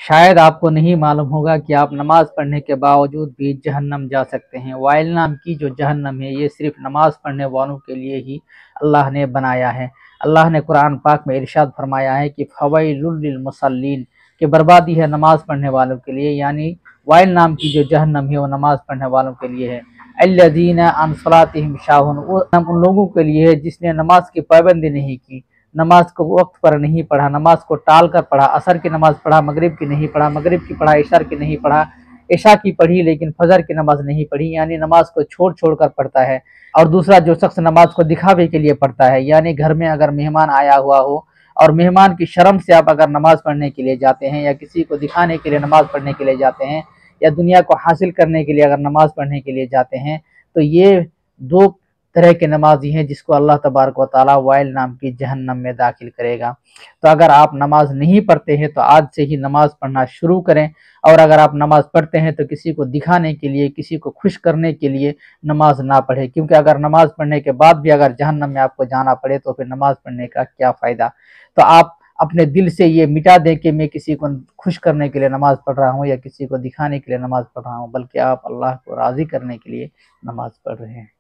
شاید آپ کو نہیں معلوم ہوگا کہ آپ نماز پڑھنے کے باوجود بھی جہنم جا سکتے ہیں۔ وائل نام کی جو جہنم ہے یہ صرف نماز پڑھنے والوں کے لیے ہی اللہ نے بنایا ہے۔ اللہ نے قرآن پاک میں ارشاد فرمایا ہے کہ فویل للمصلین، کہ بربادی ہے نماز پڑھنے والوں کے لیے، یعنی وائل نام کی جو جہنم ہے وہ نماز پڑھنے والوں کے لیے ہے۔ الذین عن صلاتہم ساہون، وہ ان لوگوں کے لیے ہے جس نے نماز کی پابندی نہیں کی، نماز کو وقت پر نہیں پڑھا، نماز کو ٹال کر پڑھا، عصر کی نماز پڑھا، مغرب کی نہیں پڑھا، مغرب کی پڑھا، عشاء کی نہیں پڑھا، عشاء کی پڑھی لیکن فجر کی نماز نہیں پڑھی، یعنی نماز کو چھوڑ چھوڑ کر پڑھتا ہے۔ اور دوسرا جو شخص نماز کو دکھاوے کے لیے پڑھتا ہے، یعنی گھر میں اگر مہمان آیا ہوا ہو اور مہمان کی شرم سے آپ اگر نماز پڑھنے کے لیے جاتے ہیں، یا کسی کو دکھانے کے لیے نماز پڑھنے کے لیے جاتے ہیں، یا دنیا کو حاصل کرنے کے لیے اگر نماز پڑھنے کے لیے جاتے ہیں، تو یہ دو طرح کے نمازی ہیں جس کو اللہ تبارک و تعالی وائل نام کی جہنم میں داخل کرے گا۔ تو اگر آپ نماز نہیں پڑھتے ہیں تو آج سے ہی نماز پڑھنا شروع کریں، اور اگر آپ نماز پڑھتے ہیں تو کسی کو دکھانے کے لیے، کسی کو خوش کرنے کے لیے نماز نہ پڑھیں، کیونکہ اگر نماز پڑھنے کے بعد بھی اگر جہنم میں آپ کو جانا پڑے تو پھر نماز پڑھنے کا کیا فائدہ۔ تو آپ اپنے دل سے یہ مٹا دیں کہ میں کسی کو خوش کرنے کے لیے نماز پڑھ رہا ہوں یا کسی کو دکھانے کے لیے نماز پڑھ رہا ہوں، بلکہ آپ اللہ کو راضی کرنے کے لیے نماز پڑھ رہے ہیں۔